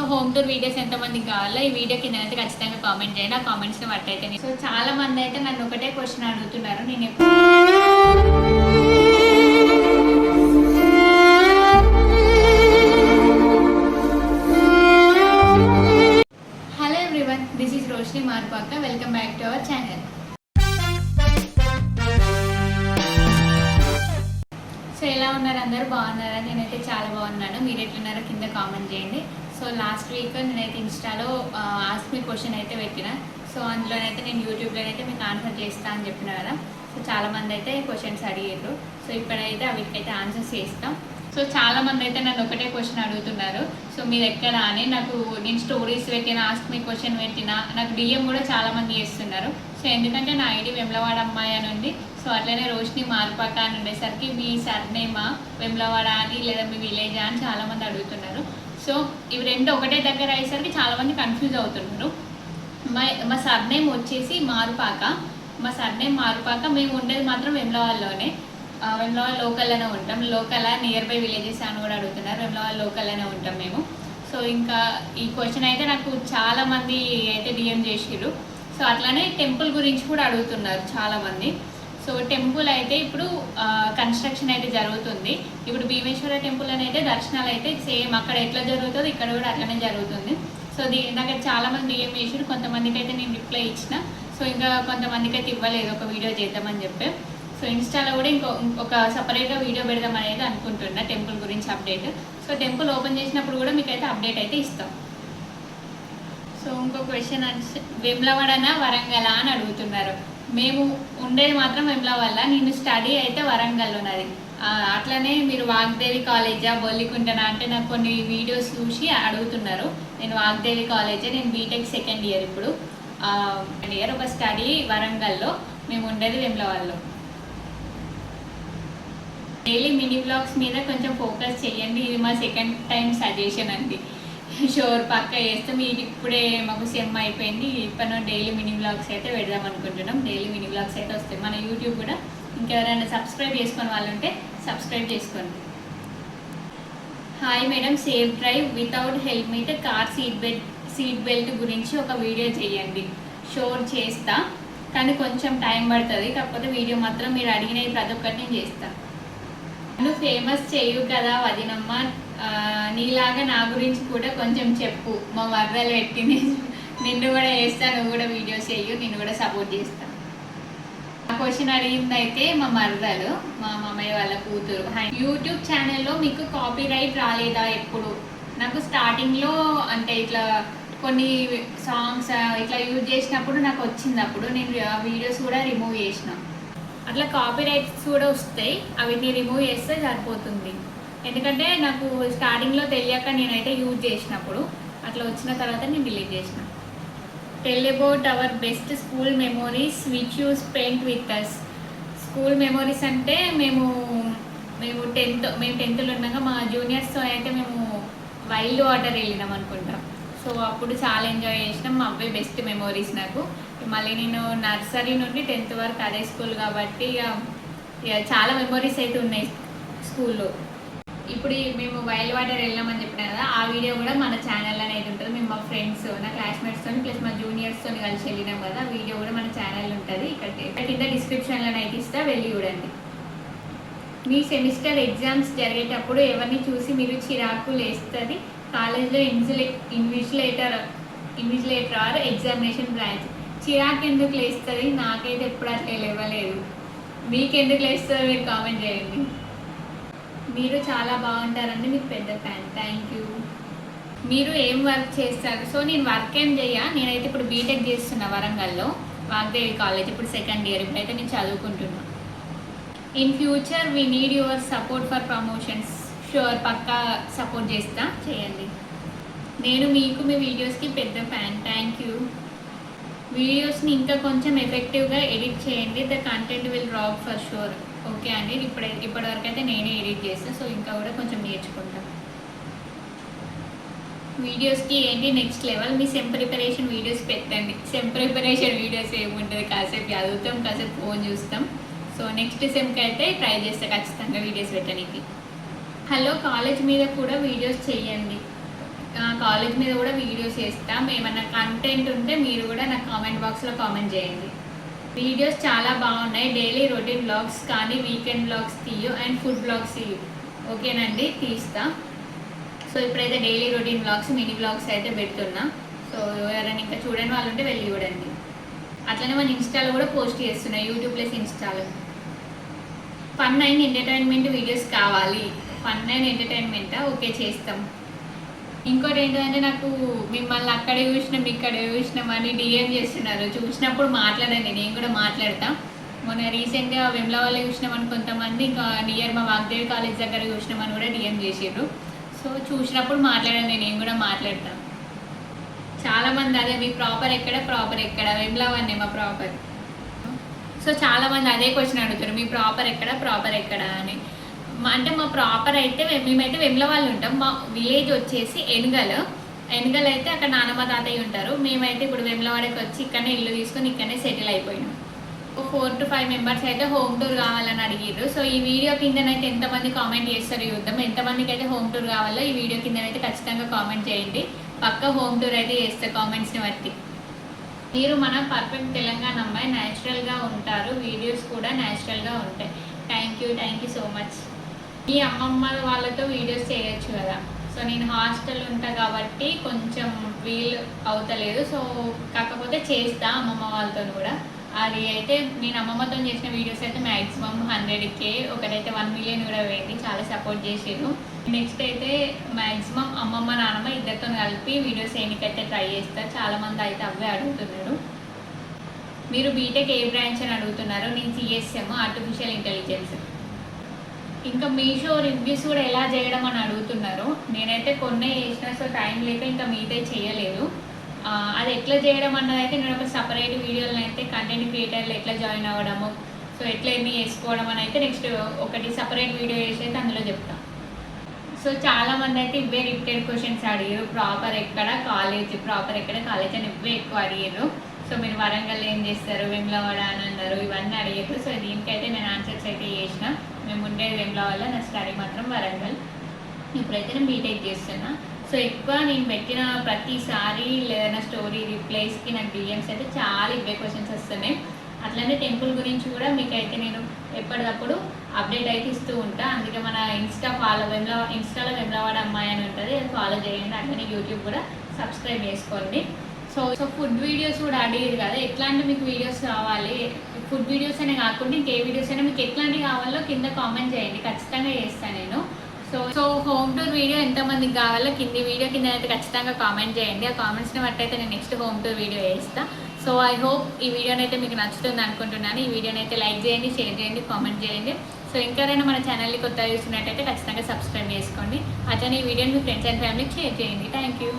Home tour videos ఎంతమందికి కావాలో ఈ వీడియో కింద అయితే ఖచ్చితంగా కామెంట్ చేయండి. ఆ కామెంట్స్ని బట్టి అయితే సో చాలా మంది అయితే నన్ను ఒకటే క్వశ్చన్ అడుగుతున్నారు. నేను hello everyone, this is Roshini Marpaka. Welcome back to our channel. So ఎలా ఉన్నారు? అందరూ బాగున్నారా? నేనైతే చాలా బాగున్నాను. మీరు ఎట్లున్నారో కింద కామెంట్ చేయండి. సో లాస్ట్ వీక్ నేనైతే ఇన్స్టాలో ఆస్క్ మీ క్వశ్చన్ అయితే పెట్టిన. సో అందులోనైతే నేను యూట్యూబ్లోనైతే మీకు ఆన్సర్ చేస్తా అని చెప్పిన కదా. సో చాలామంది అయితే క్వశ్చన్స్ అడిగారు. సో ఇప్పుడైతే వీటికైతే ఆన్సర్స్ చేస్తాం. సో చాలామంది అయితే నన్ను ఒకటే క్వశ్చన్ అడుగుతున్నారు. సో మీరు ఎక్కడ అని నాకు నేను స్టోరీస్ పెట్టిన, ఆస్క్ మీ క్వశ్చన్ పెట్టిన, నాకు డిఎం కూడా చాలామంది చేస్తున్నారు. సో ఎందుకంటే నా ఐడి వెమ్లవాడ అమ్మాయి అని ఉంది. సో అట్లనే రోషిని మార్పాక అని ఉండేసరికి మీ సర్నేమా వెమ్లవాడ అని లేదా మీ విలేజా అని చాలామంది అడుగుతున్నారు. సో ఇవి రెండు ఒకటే దగ్గర అయ్యేసరికి చాలామంది కన్ఫ్యూజ్ అవుతున్నారు. మా సర్నేమ్ వచ్చేసి మారుపాక. మా సర్నేమ్ మారుపాక. మేము ఉండేది మాత్రం వెమ్లవాడలోనే. వెమ్లవాడ లోకల్లోనే ఉంటాం. లోకల్ నియర్ బై విలేజెస్ అని కూడా అడుగుతున్నారు. వెమ్లవాడ లోకల్లోనే ఉంటాం మేము. సో ఇంకా ఈ క్వశ్చన్ అయితే నాకు చాలామంది అయితే డిఎం చేసిర్రు. సో అట్లానే టెంపుల్ గురించి కూడా అడుగుతున్నారు చాలామంది. సో టెంపుల్ అయితే ఇప్పుడు కన్స్ట్రక్షన్ అయితే జరుగుతుంది. ఇప్పుడు భీమేశ్వర టెంపుల్ అని అయితే దర్శనాలు అయితే సేమ్ అక్కడ ఎట్లా జరుగుతుందో ఇక్కడ కూడా అట్లనే జరుగుతుంది. సో నాకు చాలామంది డిఎం చేసారు. కొంతమందికి అయితే నేను రిప్లై ఇచ్చిన. సో ఇంకా కొంతమందికి అయితే ఇవ్వలేదు, ఒక వీడియో చేద్దామని చెప్పి. సో ఇన్స్టాలో కూడా ఒక సపరేట్గా వీడియో పెడదామని అయితే అనుకుంటున్నా టెంపుల్ గురించి అప్డేట్. సో టెంపుల్ ఓపెన్ చేసినప్పుడు కూడా మీకు అయితే అప్డేట్ అయితే ఇస్తాం. సో ఇంకో క్వశ్చన్ వెమ్లవాడనా వరంగల్ అని అడుగుతున్నారు. మేము ఉండేది మాత్రం వెమ్లవాడ. నేను స్టడీ అయితే వరంగల్ ఉన్నది. అట్లనే మీరు వాగ్దేవి కాలేజా బొల్లికుంటనా అంటే నాకు కొన్ని వీడియోస్ చూసి అడుగుతున్నారు. నేను వాగ్దేవి కాలేజే. నేను బీటెక్ సెకండ్ ఇయర్ ఇప్పుడు. సెకండ్ ఇయర్ ఒక స్టడీ వరంగల్లో, మేము ఉండేది వెమ్లవాడలో. డైలీ మినీ బ్లాగ్స్ మీద కొంచెం ఫోకస్ చేయండి. ఇది మా సెకండ్ టైం సజెషన్ అండి. షోర్ పక్క చేస్తే మీరు ఇప్పుడే మాకు సెమ్ అయిపోయింది. ఇప్పటి డైలీ మినీ బ్లాగ్స్ అయితే పెడదాం అనుకుంటున్నాం. డైలీ మినీ బ్లాగ్స్ అయితే వస్తాయి. మన యూట్యూబ్ కూడా ఇంకెవరైనా సబ్స్క్రైబ్ చేసుకుని వాళ్ళు ఉంటే సబ్స్క్రైబ్ చేసుకోండి. Hi madam, safe drive without helmet car seat belt గురించి ఒక వీడియో చేయండి. షోర్ చేస్తా, కానీ కొంచెం టైం పడుతుంది. కాకపోతే వీడియో మాత్రం మీరు అడిగినవి ప్రతి ఒక్కటి నేను చేస్తాను. నువ్వు ఫేమస్ చేయు కదా వదినమ్మ, నీలాగా నా గురించి కూడా కొంచెం చెప్పు. మా మర్రలు పెట్టి నిన్ను కూడా చేస్తా, నువ్వు కూడా వీడియోస్ చేయు, నిన్ను కూడా సపోర్ట్ చేస్తాను. ఆ క్వశ్చన్ అడిగింది అయితే మా మర్రలు, మా మామయ్య వాళ్ళ కూతురు. యూట్యూబ్ ఛానల్లో మీకు కాపీ రైట్ రాలేదా ఎప్పుడు? నాకు స్టార్టింగ్లో అంటే ఇట్లా కొన్ని సాంగ్స్ ఇట్లా యూజ్ చేసినప్పుడు నాకు వచ్చింది. అప్పుడు నేను ఆ వీడియోస్ కూడా రిమూవ్ చేసిన. అట్లా కాపీ రైట్స్ కూడా వస్తాయి, అవిటిని రిమూవ్ చేస్తే సరిపోతుంది. ఎందుకంటే నాకు స్టార్టింగ్లో తెలియక నేనైతే యూజ్ చేసినప్పుడు అట్లా వచ్చిన తర్వాత నేను డిలీట్ చేసిన. Tell about our best school memories which you spent with us. School memories అంటే మేము 10th ఉన్నాక మా జూనియర్స్తో అయితే మేము వైల్డ్ వాటర్ వెళ్ళినాం అనుకుంటాం. సో అప్పుడు చాలా ఎంజాయ్ చేసినాం. అవే బెస్ట్ మెమోరీస్ నాకు. మళ్ళీ నేను నర్సరీ నుండి 10th వరకు అదే స్కూల్ కాబట్టి ఇక చాలా మెమోరీస్ అయితే ఉన్నాయి స్కూల్లో. ఇప్పుడు మేము వైల్డ్ వాటర్ వెళ్ళామని చెప్పినా కదా, ఆ వీడియో కూడా మన ఛానల్లో అయితే ఉంటుంది. మేము మా ఫ్రెండ్స్, నా క్లాస్మేట్స్తో ప్లస్ మా జూనియర్స్తో కలిసి వెళ్ళినాం కదా, ఆ వీడియో కూడా మన ఛానల్ ఉంటుంది. ఇక్కడ కింద డిస్క్రిప్షన్లో అయితే ఇస్తా, వెళ్ళి చూడండి. మీ సెమిస్టర్ ఎగ్జామ్స్ జరిగేటప్పుడు ఎవరిని చూసి మీరు చిరాకు లేస్తుంది? కాలేజ్లో ఇన్విజిలేటర్ ఆర్ ఎగ్జామినేషన్ బ్రాంచ్. చిరాకు ఎందుకు లేస్తుంది? నాకైతే ఎప్పుడు అట్లా లేవలేదు. మీకు ఎందుకు లేస్తుందో మీరు కామెంట్ చేయండి. మీరు చాలా బాగుంటారండి, మీకు పెద్ద ఫ్యాన్. Thank you. మీరు ఏం వర్క్ చేస్తారు? సో నేను వర్క్ ఏం నేనైతే ఇప్పుడు బీటెక్ చేస్తున్నా వరంగల్లో, వాగ్దేవి కాలేజ్. ఇప్పుడు సెకండ్ ఇయర్. ఇప్పుడైతే నేను చదువుకుంటున్నా. In future we need your support for promotions. Sure, పక్కా సపోర్ట్ చేయండి. నేను మీకు మీ వీడియోస్కి పెద్ద ఫ్యాన్. Thank you. వీడియోస్ని ఇంకా కొంచెం ఎఫెక్టివ్గా ఎడిట్ చేయండి. The content will rock for sure. Okay అండి, ఇప్పటివరకు అయితే నేనే ఎడిట్ చేస్తాను. సో ఇంకా కూడా కొంచెం నేర్చుకుంటాను. వీడియోస్కి ఏంటి నెక్స్ట్ లెవెల్? మీ సెమ్ ప్రిపరేషన్ వీడియోస్ పెట్టండి. సెమ్ ప్రిపరేషన్ వీడియోస్ ఏముంటుంది, కాసేపు చదువుతాం, కాసేపు ఫోన్ చూస్తాం. సో నెక్స్ట్ సెమ్కి అయితే ట్రై చేస్తాను ఖచ్చితంగా వీడియోస్ పెట్టడానికి. హలో, కాలేజ్ మీద కూడా వీడియోస్ చేయండి. కాలేజ్ మీద కూడా వీడియోస్ చేస్తాం. ఏమన్నా కంటెంట్ ఉంటే మీరు కూడా నాకు కామెంట్ బాక్స్లో కామెంట్ చేయండి. వీడియోస్ చాలా బాగున్నాయి. డైలీ రొటీన్ బ్లాగ్స్ కానీ వీకెండ్ బ్లాగ్స్ తీయు అండ్ ఫుడ్ బ్లాగ్స్ తీయు. ఓకేనండి, తీస్తా. సో ఇప్పుడైతే daily routine vlogs, mini vlogs అయితే పెడుతున్నా. సో ఎవరైనా ఇంకా చూడని వాళ్ళు ఉంటే వెళ్ళి చూడండి. అట్లనే మన ఇన్స్టాలో కూడా పోస్ట్ చేస్తున్నా, యూట్యూబ్ ప్లస్ ఇన్స్టాలో. ఫన్ అండ్ ఎంటర్టైన్మెంట్ వీడియోస్ కావాలి. ఫన్ అండ్ ఎంటర్టైన్మెంటా? ఓకే, చేస్తాం. ఇంకోటి ఏంటంటే నాకు మిమ్మల్ని అక్కడే చూసినాం ఇక్కడే చూసినాం అని డిఎం చేస్తున్నారు. చూసినప్పుడు మాట్లాడండి, నేను కూడా మాట్లాడతా. మొన్న రీసెంట్గా వెమ్లవాళ్ళు చూసినామని కొంతమంది, ఇంకా నియర్ మా వాగ్దేవి కాలేజ్ దగ్గర చూసినామని కూడా డిఎం చేసారు. సో చూసినప్పుడు మాట్లాడండి, నేను కూడా మాట్లాడతాను. చాలామంది అదే మీ ప్రాపర్ ఎక్కడ వెమ్లవాన్నే మా ప్రాపర్. సో చాలామంది అదే క్వశ్చన్ అడుగుతారు, మీ ప్రాపర్ ఎక్కడ అని. అంటే మా ప్రాపర్ అయితే మేమైతే వెమ్లవాళ్ళు ఉంటాం. మా విలేజ్ వచ్చేసి ఎనుగల్ అయితే అక్కడ నానమ్మ తాతయ్య ఉంటారు. మేమైతే ఇప్పుడు వెమ్లవాడకి వచ్చి ఇక్కడనే ఇల్లు తీసుకొని ఇక్కడనే సెటిల్ అయిపోయినాం. 4 to 5 మెంబర్స్ అయితే హోమ్ టూర్ కావాలని అడిగారు. సో ఈ వీడియో కిందనైతే ఎంతమంది కామెంట్ చేస్తారు చూద్దాం. ఎంతమందికి అయితే హోమ్ టూర్ కావాలో ఈ వీడియో కిందనైతే ఖచ్చితంగా కామెంట్ చేయండి. పక్క హోమ్ టూర్ అయితే చేస్తారు కామెంట్స్ని బట్టి. మీరు మన పర్ఫెక్ట్ తెలంగాణ అమ్మాయి, న్యాచురల్గా ఉంటారు, వీడియోస్ కూడా న్యాచురల్గా ఉంటాయి. Thank you so much. ఈ అమ్మమ్మ వాళ్ళతో వీడియోస్ చేయొచ్చు కదా. సో నేను హాస్టల్ ఉంటా కాబట్టి కొంచెం వీలు అవుతలేదు. సో కాకపోతే చేస్తా అమ్మమ్మ వాళ్ళతో కూడా. అది అయితే నేను అమ్మమ్మతో చేసిన వీడియోస్ అయితే మ్యాక్సిమం 100K, ఒకటైతే 1 million కూడా పోయింది. చాలా సపోర్ట్ చేసారు. నెక్స్ట్ అయితే మ్యాక్సిమం అమ్మమ్మ నాన్నమ్మ ఇద్దరితో కలిపి వీడియోస్ చేయడానికైతే ట్రై చేస్తారు. చాలామంది అయితే అవే అడుగుతున్నారు. మీరు బీటెక్ ఏ బ్రాంచ్ అని అడుగుతున్నారు. నేను CSM, ఆర్టిఫిషియల్ ఇంటెలిజెన్స్. ఇంకా మీషో రివ్యూస్ కూడా ఎలా చేయడం అని అడుగుతున్నారు. నేనైతే కొన్నే చేసిన, సో టైం లేక ఇంకా మీదే చేయలేదు. అది ఎట్లా చేయడం అన్నది అయితే నేను ఒక సపరేట్ వీడియోలను అయితే కంటెంట్ క్రియేటర్లు ఎట్లా జాయిన్ అవ్వడము, సో ఎట్లా ఎన్ని వేసుకోవడం అని అయితే నెక్స్ట్ ఒకటి సపరేట్ వీడియో చేసి అయితే అందులో చెప్తాను. సో చాలామంది అయితే ఇవే రిపీటెడ్ క్వశ్చన్స్ అడిగారు. ప్రాపర్ ఎక్కడ కాలేజ్ అని ఇవే ఎక్కువ అడిగారు. సో మీరు వరంగల్ ఏం చేస్తారు, వెమ్లవాడ అని అన్నారు, ఇవన్నీ అడిగారు. సో దీనికైతే నేను ఆన్సర్స్ అయితే చేసిన. మేము ఉండేది వెమ్లవాడ, నా స్టడీ మాత్రం వరంగల్. ఇప్పుడైతే నేను బీటెక్ చేస్తున్నా. సో ఎక్కువ నేను పెట్టిన ప్రతిసారి లేదా స్టోరీ రిప్లైస్కి నాకు డిఎమ్స్ అయితే చాలా ఇవే క్వశ్చన్స్ వస్తున్నాయి. అట్లనే టెంపుల్ గురించి కూడా మీకైతే నేను ఎప్పటికప్పుడు అప్డేట్ అయితే ఇస్తూ ఉంటాను. అందుకే మన ఇన్స్టాలో వెమ్లవాడ అమ్మాయి అని ఉంటుంది, అది ఫాలో చేయండి. అట్లనే యూట్యూబ్ కూడా సబ్స్క్రైబ్ చేసుకోండి. సో ఫుడ్ వీడియోస్ కూడా అడిగారు కదా, ఎట్లాంటి మీకు వీడియోస్ కావాలి, ఫుడ్ వీడియోస్ అనే కాకుండా ఇంకే వీడియోస్ అయినా మీకు ఎట్లాంటివి కావాలో కింద కామెంట్ చేయండి, ఖచ్చితంగా చేస్తాను నేను. సో హోమ్ టూర్ వీడియో ఎంతమందికి కావాలో వీడియో కింద అయితే ఖచ్చితంగా కామెంట్ చేయండి. ఆ కామెంట్స్ని బట్టి అయితే నేను నెక్స్ట్ హోమ్ టూర్ వీడియో వేస్తాను. సో ఐ హోప్ ఈ వీడియోని అయితే మీకు నచ్చుతుంది అనుకుంటున్నాను. ఈ వీడియోని అయితే లైక్ చేయండి, షేర్ చేయండి, కామెంట్ చేయండి. సో ఇంకెవరైనా మన ఛానల్ని కొత్తగా చూసినట్టయితే ఖచ్చితంగా సబ్స్క్రైబ్ చేసుకోండి. అట్లనే ఈ వీడియోని మీ ఫ్రెండ్స్ అండ్ ఫ్యామిలీకి షేర్ చేయండి. Thank you.